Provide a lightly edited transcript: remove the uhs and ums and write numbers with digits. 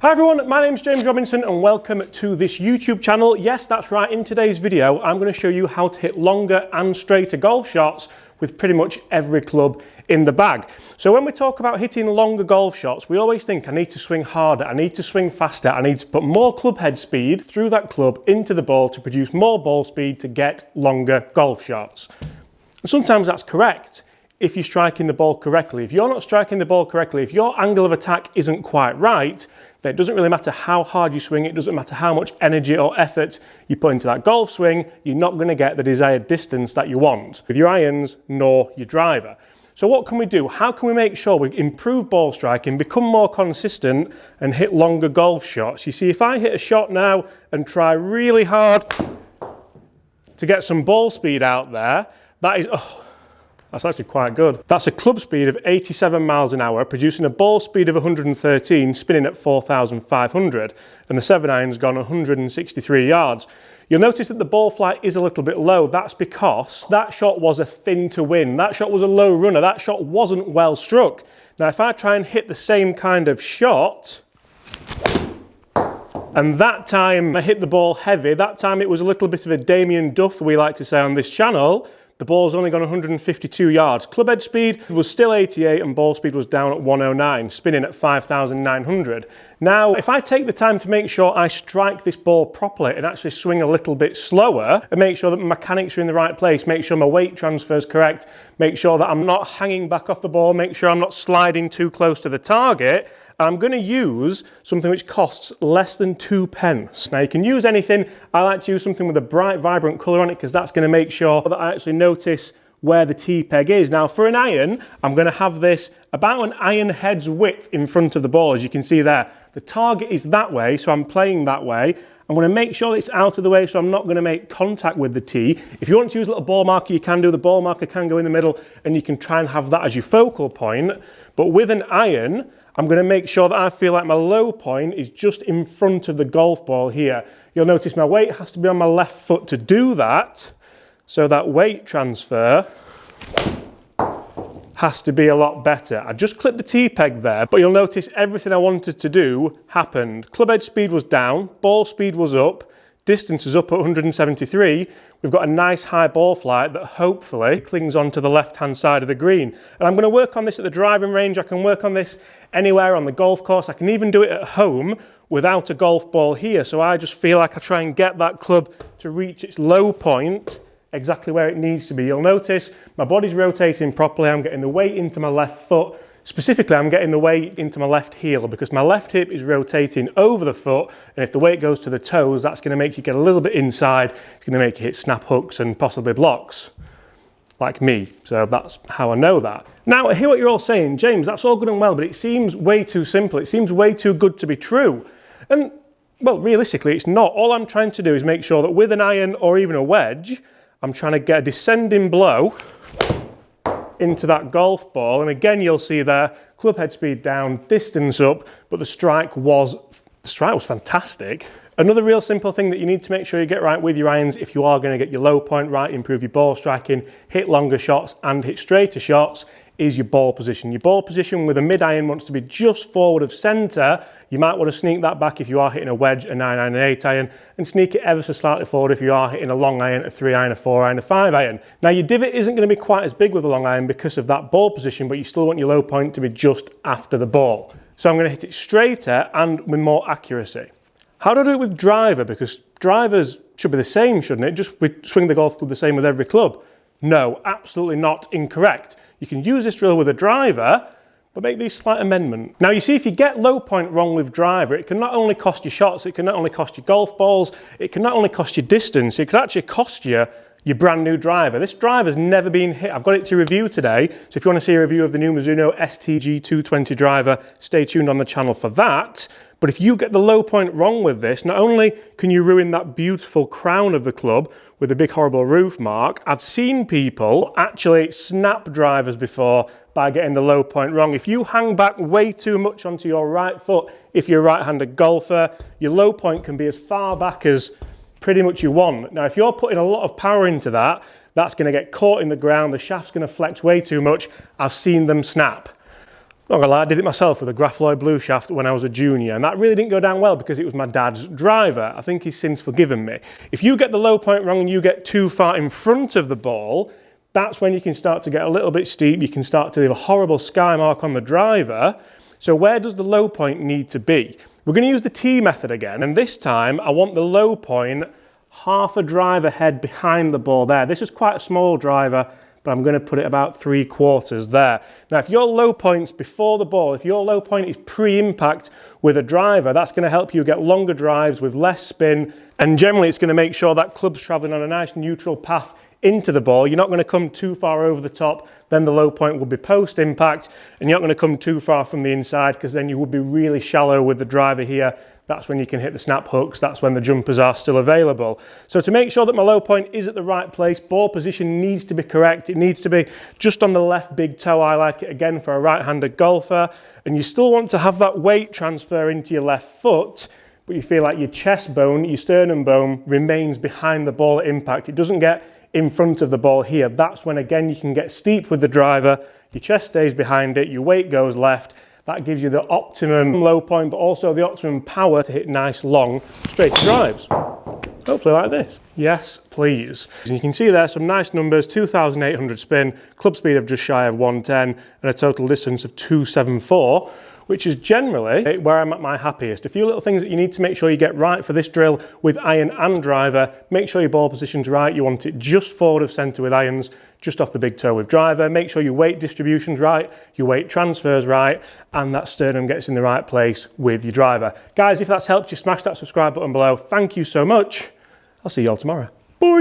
Hi everyone, my name's James Robinson and welcome to this YouTube channel. Yes, that's right, in today's video I'm going to show you how to hit longer and straighter golf shots with pretty much every club in the bag. So when we talk about hitting longer golf shots, we always think I need to swing harder, I need to swing faster, I need to put more club head speed through that club into the ball to produce more ball speed to get longer golf shots. And sometimes that's correct if you're striking the ball correctly. If you're not striking the ball correctly, if your angle of attack isn't quite right, then it doesn't really matter how hard you swing, it doesn't matter how much energy or effort you put into that golf swing, you're not going to get the desired distance that you want with your irons nor your driver. So what can we do? How can we make sure we improve ball striking, become more consistent and hit longer golf shots? You see, if I hit a shot now and try really hard to get some ball speed out there, that's actually quite good. That's a club speed of 87 miles an hour, producing a ball speed of 113, spinning at 4,500, and the 7-iron's gone 163 yards. You'll notice that the ball flight is a little bit low. That's because that shot was a thin to win. That shot was a low runner. That shot wasn't well struck. Now, if I try and hit the same kind of shot, and that time I hit the ball heavy, that time it was a little bit of a Damien Duff, we like to say on this channel, the ball's only gone 152 yards. Club head speed was still 88 and ball speed was down at 109, spinning at 5,900. Now, if I take the time to make sure I strike this ball properly and actually swing a little bit slower and make sure that my mechanics are in the right place, make sure my weight transfer is correct, make sure that I'm not hanging back off the ball, make sure I'm not sliding too close to the target, I'm going to use something which costs less than 2p. Now you can use anything. I like to use something with a bright, vibrant colour on it because that's going to make sure that I actually notice where the T-peg is. Now for an iron, I'm going to have this about an iron head's width in front of the ball, as you can see there. The target is that way, so I'm playing that way. I'm going to make sure that it's out of the way so I'm not going to make contact with the tee. If you want to use a little ball marker, you can do. The ball marker can go in the middle and you can try and have that as your focal point. But with an iron, I'm going to make sure that I feel like my low point is just in front of the golf ball here. You'll notice my weight has to be on my left foot to do that. So that weight transfer has to be a lot better. I just clipped the T-peg there, but you'll notice everything I wanted to do happened. Club head speed was down, ball speed was up, distance is up at 173. We've got a nice high ball flight that hopefully clings onto the left-hand side of the green. And I'm going to work on this at the driving range. I can work on this anywhere on the golf course. I can even do it at home without a golf ball here. So I just feel like I try and get that club to reach its low point exactly where it needs to be. You'll notice my body's rotating properly. I'm getting the weight into my left foot. Specifically, I'm getting the weight into my left heel because my left hip is rotating over the foot, and if the weight goes to the toes, that's going to make you get a little bit inside. It's going to make you hit snap hooks and possibly blocks, like me. So that's how I know that. Now, I hear what you're all saying. James, that's all good and well, but it seems way too simple. It seems way too good to be true. And, well, realistically, it's not. All I'm trying to do is make sure that with an iron or even a wedge, I'm trying to get a descending blow into that golf ball, and again you'll see there club head speed down, distance up, but the strike was fantastic. Another real simple thing that you need to make sure you get right with your irons if you are going to get your low point right, improve your ball striking, hit longer shots and hit straighter shots, is your ball position. Your ball position with a mid iron wants to be just forward of centre. You might want to sneak that back if you are hitting a wedge, a 9-iron, an 8-iron, and sneak it ever so slightly forward if you are hitting a long iron, a 3-iron, a 4-iron, a 5-iron. Now your divot isn't going to be quite as big with a long iron because of that ball position, but you still want your low point to be just after the ball. So I'm going to hit it straighter and with more accuracy. How do I do it with driver? Because drivers should be the same, shouldn't it? Just we swing the golf club the same with every club. No, absolutely not. Incorrect. You can use this drill with a driver, but make these slight amendments. Now you see, if you get low point wrong with driver, it can not only cost you shots, it can not only cost you golf balls, it can not only cost you distance, it could actually cost you your brand new driver. This driver's never been hit. I've got it to review today, so if you want to see a review of the new Mizuno STG 220 driver, stay tuned on the channel for that. But if you get the low point wrong with this, not only can you ruin that beautiful crown of the club with a big horrible roof mark, I've seen people actually snap drivers before by getting the low point wrong. If you hang back way too much onto your right foot, if you're a right-handed golfer, your low point can be as far back as pretty much you want. Now, if you're putting a lot of power into that, that's going to get caught in the ground, the shaft's going to flex way too much. I've seen them snap. Not gonna lie, I did it myself with a Grafloy Blue Shaft when I was a junior, and that really didn't go down well because it was my dad's driver. I think he's since forgiven me. If you get the low point wrong and you get too far in front of the ball, that's when you can start to get a little bit steep. You can start to leave a horrible sky mark on the driver. So where does the low point need to be? We're going to use the T method again, and this time I want the low point half a driver head behind the ball there. This is quite a small driver, but I'm going to put it about 3/4 there. Now, if your low point's before the ball, if your low point is pre-impact with a driver, that's going to help you get longer drives with less spin, and generally it's going to make sure that club's traveling on a nice neutral path into the ball. You're not going to come too far over the top, then the low point will be post-impact, and you're not going to come too far from the inside because then you would be really shallow with the driver here. That's when you can hit the snap hooks, that's when the jumpers are still available. So to make sure that my low point is at the right place, ball position needs to be correct. It needs to be just on the left big toe. I like it again for a right-handed golfer. And you still want to have that weight transfer into your left foot, but you feel like your chest bone, your sternum bone remains behind the ball at impact. It doesn't get in front of the ball here. That's when again you can get steep with the driver, your chest stays behind it, your weight goes left. That gives you the optimum low point, but also the optimum power to hit nice, long, straight drives. Hopefully like this. Yes, please. And you can see there some nice numbers, 2,800 spin, club speed of just shy of 110, and a total distance of 274, which is generally where I'm at my happiest. A few little things that you need to make sure you get right for this drill with iron and driver. Make sure your ball position's right. You want it just forward of centre with irons, just off the big toe with driver. Make sure your weight distribution's right, your weight transfer's right, and that sternum gets in the right place with your driver. Guys, if that's helped you, smash that subscribe button below. Thank you so much. I'll see you all tomorrow. Bye.